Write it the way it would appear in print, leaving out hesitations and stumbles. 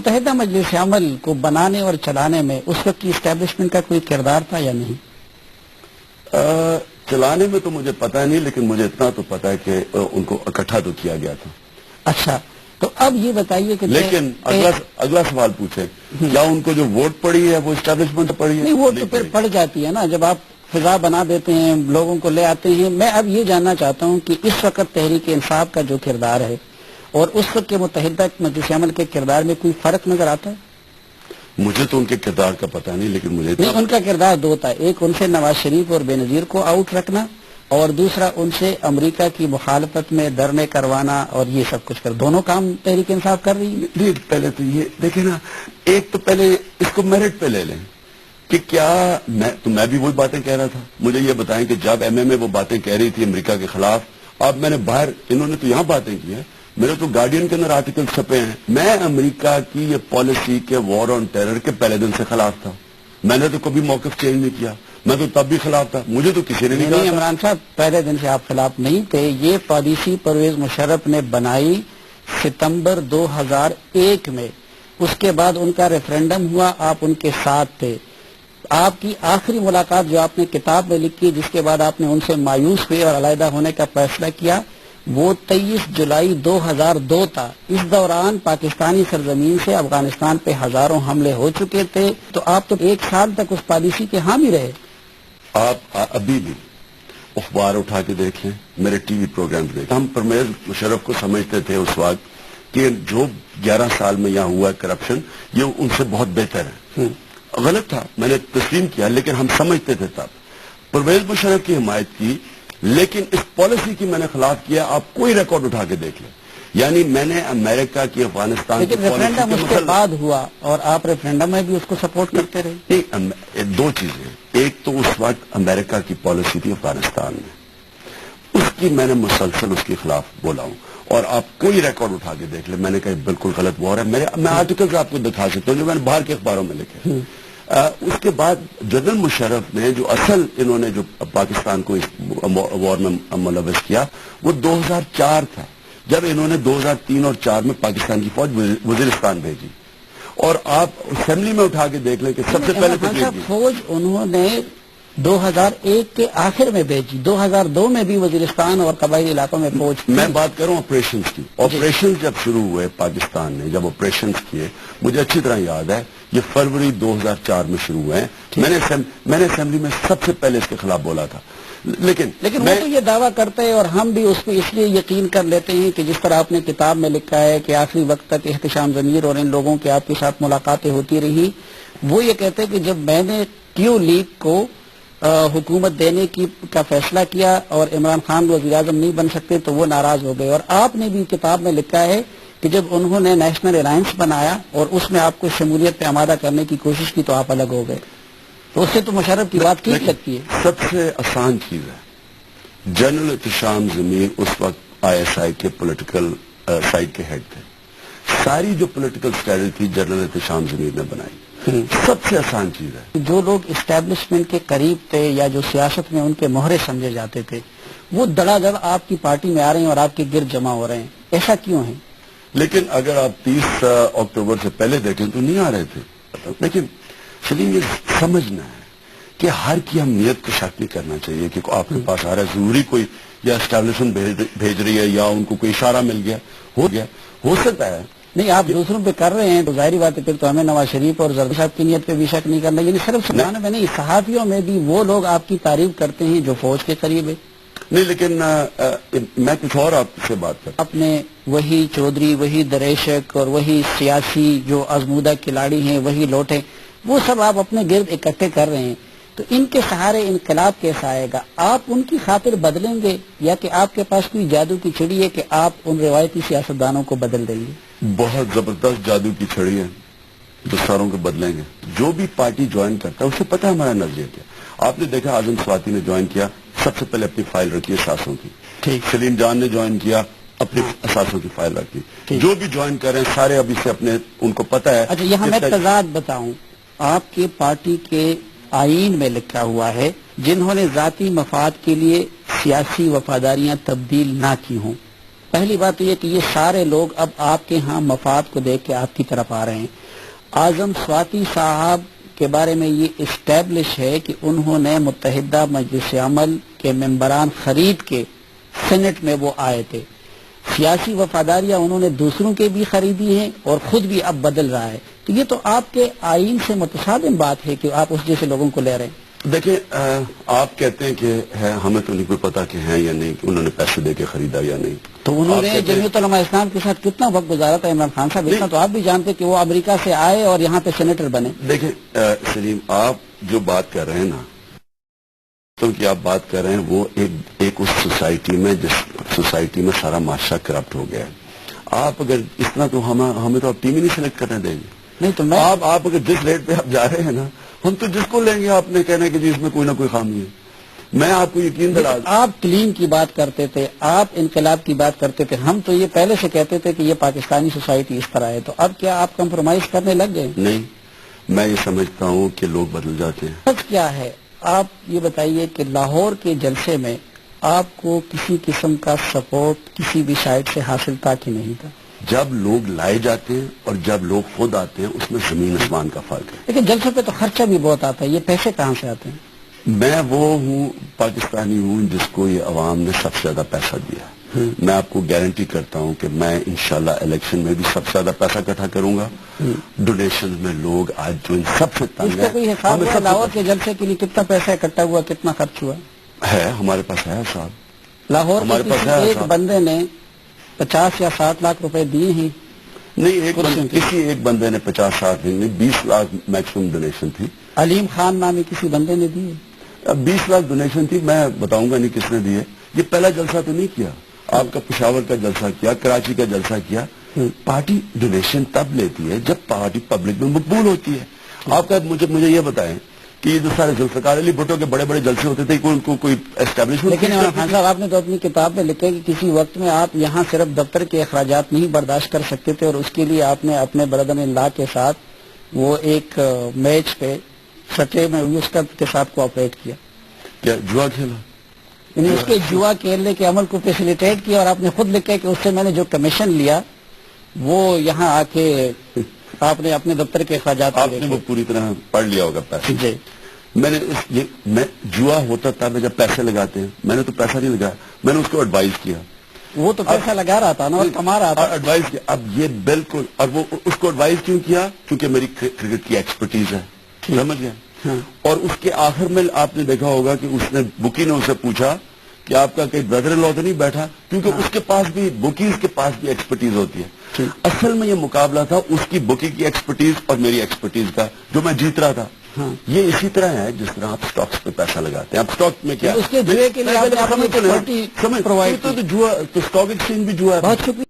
متحدہ مجلس عمل کو بنانے اور چلانے میں اس وقت کی اسٹیبلشمنٹ کا کوئی کردار تھا یا نہیں؟ چلانے میں تو مجھے پتہ نہیں، لیکن مجھے اتنا تو پتا ہے کہ ان کو اکٹھا تو کیا گیا تھا. اچھا، تو اب یہ بتائیے کہ لیکن اگلا سوال پوچھے، کیا ان کو جو ووٹ پڑی ہے وہ اسٹیبلشمنٹ پڑی ہے؟ نہیں، ووٹ تو پھر پڑ جاتی ہے نا جب آپ فضا بنا دیتے ہیں، لوگوں کو لے آتے ہیں. میں اب یہ جاننا چاہتا ہوں کہ اس وقت تحریک انصاف کا جو کردار ہے اور اس وقت کے متحدہ مجلس عمل کے کردار میں کوئی فرق نظر آتا ہے؟ مجھے تو ان کے کردار کا پتہ نہیں، لیکن مجھے نہیں، ان کا کردار دو تھا. ایک ان سے نواز شریف اور بے نظیر کو آؤٹ رکھنا، اور دوسرا ان سے امریکہ کی مخالفت میں دھرنے کروانا اور یہ سب کچھ کر. دونوں کام تحریک انصاف کر رہی ہے. پہلے تو یہ دیکھیں نا، ایک تو پہلے اس کو میرٹ پہ لے لیں کہ کیا میں بھی وہی باتیں کہہ رہا تھا. مجھے یہ بتائیں کہ جب ایم ایم اے وہ باتیں کہہ رہی تھی امریکہ کے خلاف، اب میں نے باہر، انہوں نے تو یہاں باتیں کی ہیں، میرے تو گارڈین کے اندر آرٹیکل چھپے ہیں. میں امریکہ کی یہ پالیسی کے وار آن ٹیرر کے پہلے دن سے خلاف تھا. میں نے تو کبھی موقف چینج نہیں کیا، میں تو تب بھی خلاف تھا، مجھے تو کسی نے نہیں کہا. عمران صاحب پہلے دن سے آپ خلاف نہیں تھے. یہ پالیسی پرویز مشرف نے بنائی ستمبر 2001 میں، اس کے بعد ان کا ریفرینڈم ہوا، آپ ان کے ساتھ تھے. آپ کی آخری ملاقات جو آپ نے کتاب میں لکھی جس کے بعد آپ نے ان سے مایوس ہوئے اور علیحدہ ہونے کا فیصلہ کیا، وہ 23 جولائی 2002 تھا. اس دوران پاکستانی سرزمین سے افغانستان پہ ہزاروں حملے ہو چکے تھے، تو آپ تو 1 سال تک اس پالیسی کے حامی رہے. آپ ابھی بھی اخبار اٹھا کے دیکھیں، میرے ٹی وی پروگرام دیکھیں. ہم پرویز مشرف کو سمجھتے تھے اس وقت کہ جو 11 سال میں یہاں ہوا ہے کرپشن، یہ ان سے بہت بہتر ہے. غلط تھا، میں نے تسلیم کیا، لیکن ہم سمجھتے تھے تب. پرویز مشرف کی حمایت کی، لیکن اس پالیسی کی میں نے خلاف کیا. آپ کوئی ریکارڈ اٹھا کے دیکھ لیں. یعنی میں نے امریکہ کی افغانستان کی لیکن ریفرینڈم اس کے بعد ہوا اور آپ ریفرینڈم میں بھی اس کو سپورٹ کرتے رہے. نہیں، دو چیزیں. ایک تو اس وقت امریکہ کی پالیسی تھی افغانستان میں، اس کی میں نے مسلسل اس کے خلاف بولا ہوں، اور آپ کوئی ریکارڈ اٹھا کے دیکھ لیں. میں نے کہا بالکل غلط وار ہے. میں آرٹیکلز آپ کو دکھا سکتا ہوں جو میں نے باہر کے اخباروں میں لکھے. اس کے بعد جنرل مشرف نے جو اصل انہوں نے جو پاکستان کو اس وار میں ملوث کیا، وہ 2004 تھا، جب انہوں نے 2003 اور 2004 میں پاکستان کی فوج وزیرستان بھیجی. اور آپ اسمبلی میں اٹھا کے دیکھ لیں کہ سب سے پہلے فوج انہوں نے 2001 کے آخر میں بھیجی. 2002 میں بھی وزیرستان اور قبائلی علاقوں میں فوج. میں بات کر رہا ہوں آپریشنز کی. آپریشنز جب شروع ہوئے پاکستان نے، جب آپریشنز کیے، مجھے اچھی طرح یاد ہے، یہ فروری 2004 میں شروع ہوئے ہیں. میں نے اسمبلی میں سب سے پہلے اس کے خلاف بولا تھا. لیکن وہ تو یہ دعویٰ کرتے ہیں اور ہم بھی اس پہ اس لیے یقین کر لیتے ہیں کہ جس طرح آپ نے کتاب میں لکھا ہے کہ آخری وقت تک احتشام ضمیر اور ان لوگوں کے آپ کے ساتھ ملاقاتیں ہوتی رہی. وہ یہ کہتے ہیں کہ جب میں نے کیو لیگ کو حکومت دینے کا فیصلہ کیا اور عمران خان وزیر اعظم نہیں بن سکتے تو وہ ناراض ہو گئے. اور آپ نے بھی کتاب میں لکھا ہے کہ جب انہوں نے نیشنل الائنس بنایا اور اس میں آپ کو شمولیت پہ آمادہ کرنے کی کوشش کی تو آپ الگ ہو گئے. تو اس سے تو مشرف کی بات ٹھیک لگتی ہے. سب سے آسان چیز ہے، جنرل احتشام ضمیر اس وقت آئی ایس آئی کے پولیٹیکل سائڈ کے ہیڈ تھے. ساری جو پولیٹیکل اسٹریٹجی تھی جنرل احتشام ضمیر نے بنائی. سب سے آسان چیز ہے. جو لوگ اسٹیبلشمنٹ کے قریب تھے یا جو سیاست میں ان کے مہرے سمجھے جاتے تھے، وہ دڑا دڑ آپ کی پارٹی میں آ رہے ہیں اور آپ کے گرد جمع ہو رہے ہیں. ایسا کیوں ہے؟ لیکن اگر آپ 30 اکتوبر سے پہلے دیکھیں تو نہیں آ رہے تھے. لیکن سلیم، یہ سمجھنا ہے کہ ہر کی ہم نیت کو شک نہیں کرنا چاہیے کہ آپ کے پاس آ رہا ہے ضروری کوئی یا اسٹیبلشمنٹ بھیج رہی ہے یا ان کو کوئی اشارہ مل گیا، ہو سکتا ہے. نہیں، آپ دوسروں پہ کر رہے ہیں تو ظاہری بات ہے پھر تو ہمیں نواز شریف اور زرداری صاحب کی نیت پہ بھی شک نہیں کرنا. یعنی صرف سمجھانے میں نہیں، صحافیوں میں بھی وہ لوگ آپ کی تعریف کرتے ہیں جو فوج کے قریب ہے. نہیں، لیکن میں کچھ اور آپ سے بات کرتا ہوں. آپ نے وہی چودھری، وہی دریشک اور وہی سیاسی جو آزمودہ کھلاڑی ہیں، وہی لوٹے، وہ سب آپ اپنے گرد اکٹھے کر رہے ہیں. تو ان کے سہارے انقلاب کیسا آئے گا؟ آپ ان کی خاطر بدلیں گے یا کہ آپ کے پاس کوئی جادو کی چھڑی ہے کہ آپ ان روایتی سیاستدانوں کو بدل دیں گے؟ بہت زبردست جادو کی چھڑی ہے جو ساروں کو بدلیں گے. جو بھی پارٹی جوائن کرتا ہے اسے پتہ ہے ہمارا نظریہ کیا. آپ نے دیکھا اعظم سواتی نے جوائن کیا، سب سے پہلے اپنی فائل رکھی اثاثوں کی. ٹھیک. سلیم جان نے جوائن کیا، اپنی اثاثوں کی فائل رکھی. جو بھی جوائن کر رہے ہیں سارے ابھی سے اپنے ان کو پتہ ہے. اچھا، یہاں میں تضاد بتاؤں. آپ کے پارٹی کے آئین میں لکھا ہوا ہے جنہوں نے ذاتی مفاد کے لیے سیاسی وفاداریاں تبدیل نہ کی ہوں پہلی بات تو یہ کہ یہ سارے لوگ اب آپ کے ہاں مفاد کو دیکھ کے آپ کی طرف آ رہے ہیں. اعظم سواتی صاحب کے بارے میں یہ اسٹیبلش ہے کہ انہوں نے متحدہ مجلس عمل کے ممبران خرید کے سینٹ میں وہ آئے تھے. سیاسی وفاداریاں انہوں نے دوسروں کے بھی خریدی ہیں اور خود بھی اب بدل رہا ہے. تو یہ تو آپ کے آئین سے متصادم بات ہے کہ آپ اس جیسے لوگوں کو لے رہے ہیں. دیکھیں آپ کہتے ہیں کہ ہے، ہمیں تو نہیں کوئی پتا کہ ہیں یا نہیں، کہ انہوں نے پیسے دے کے خریدا یا نہیں. تو انہوں نے جمعیت علماء اسلام کے ساتھ کتنا وقت گزارا تھا عمران خان صاحب؟ اتنا تو آپ بھی جانتے کہ وہ امریکہ سے آئے اور یہاں پہ سینیٹر بنے. دیکھیں سلیم، آپ جو بات کر رہے ہیں نا، تو کہ آپ بات کر رہے ہیں وہ ایک اس سوسائٹی میں، جس سوسائٹی میں سارا معاشرہ کرپٹ ہو گیا ہے. آپ اگر اس طرح تو ہمیں تو آپ ٹیم ہی نہیں سلیکٹ کرنے دیں گے. نہیں تو میں آپ اگر جس ریٹ پہ آپ جا رہے ہیں نا، ہم تو جس کو لیں گے آپ نے کہنا کہ جی اس میں کوئی نہ کوئی خامی ہے. میں آپ کو یقین دلا دوں، آپ کلین کی بات کرتے تھے، آپ انقلاب کی بات کرتے تھے، ہم تو یہ پہلے سے کہتے تھے کہ یہ پاکستانی سوسائٹی اس طرح ہے. تو اب کیا آپ کمپرومائز کرنے لگ گئے؟ نہیں، میں یہ سمجھتا ہوں کہ لوگ بدل جاتے ہیں. سچ کیا ہے؟ آپ یہ بتائیے کہ لاہور کے جلسے میں آپ کو کسی قسم کا سپورٹ کسی بھی سائڈ سے حاصل تھا کہ نہیں تھا؟ جب لوگ لائے جاتے ہیں اور جب لوگ خود آتے ہیں، اس میں زمین آسمان کا فرق ہے. لیکن جلسوں پہ تو خرچہ بھی بہت آتا ہے، یہ پیسے کہاں سے آتے ہیں؟ میں وہ ہوں، پاکستانی ہوں جس کو یہ عوام نے سب سے زیادہ پیسہ دیا. میں آپ کو گارنٹی کرتا ہوں کہ میں انشاءاللہ الیکشن میں بھی سب سے زیادہ پیسہ اکٹھا کروں گا. ڈونیشن میں لوگ آج جو ان سب سے اس تنگ کا کوئی حساب ہمیں ہے لاہور کے جلسے کے لیے کتنا پیسہ اکٹھا ہوا، کتنا خرچ ہوا؟ ہے، ہمارے پاس ہے صاحب. لاہور ہمارے کے پاس کسی ہے ایک صاحب. بندے نے 50 یا 60 لاکھ روپے دیے ہیں. نہیں، کسی ایک بندے نے 50-60 نہیں، 20 لاکھ میکسیمم ڈونیشن تھی. علیم خان نامی کسی بندے نے دیے. 20 لاکھ ڈونیشن تھی. میں بتاؤں گا نہیں کس نے دیے. یہ پہلا جلسہ تو نہیں کیا. آپ کا پشاور کا جلسہ کیا، کراچی کا جلسہ کیا. پارٹی ڈونیشن تب لیتی ہے جب پارٹی پبلک میں مقبول ہوتی ہے. آپ کا مجھے یہ بتائیں کہ یہ جو سارے ذوالفقار علی بھٹو کے بڑے بڑے جلسے ہوتے تھے، ان کو کوئی اسٹیبلشمنٹ. لیکن عمران خان صاحب، آپ نے تو اپنی کتاب میں لکھا کہ کسی وقت میں آپ یہاں صرف دفتر کے اخراجات نہیں برداشت کر سکتے تھے اور اس کے لیے آپ نے اپنے برادر ان لا کے ساتھ وہ ایک میچ پہ سٹے میں اس کے ساتھ کوآپریٹ کیا. کیا جوا کھیلا؟ یعنی اس کے جوا کھیلنے کے عمل کو فیسیلیٹیٹ کیا، اور آپ نے خود لکھا کہ اس سے میں نے جو کمیشن لیا وہ یہاں آ کے آپ نے اپنے دفتر کے اخراجات آپ نے وہ پوری طرح پڑھ لیا ہوگا پیسے. جی. میں جوا ہوتا تھا جب پیسے لگاتے ہیں، میں نے تو پیسہ نہیں لگایا، میں نے اس کو ایڈوائز کیا. وہ تو پیسہ لگا رہا تھا نا اور کما رہا تھا. ایڈوائز کیا. اب یہ بالکل، اور وہ اس کو ایڈوائز کیوں کیا؟ کیونکہ میری کرکٹ کی ایکسپرٹیز ہے. سمجھ گیا. اور اس کے آخر میں آپ نے دیکھا ہوگا کہ اس نے بکی نے اسے پوچھا کہ آپ کا کئی بردر ان لا تو نہیں بیٹھا، کیونکہ اس کے پاس بھی، بکیز کے پاس بھی ایکسپرٹیز ہوتی ہے. اصل میں یہ مقابلہ تھا اس کی بکی کی ایکسپرٹیز اور میری ایکسپرٹیز کا، جو میں جیت رہا تھا. یہ اسی طرح ہے جس طرح آپ سٹاکس پہ پیسہ لگاتے ہیں. اب سٹاک میں کیا اس کے جوئے کے لیے آپ نے اپنی پروائیڈ کی. تو سٹاک ایکسچینج بھی جوا ہے. بہت شکریہ.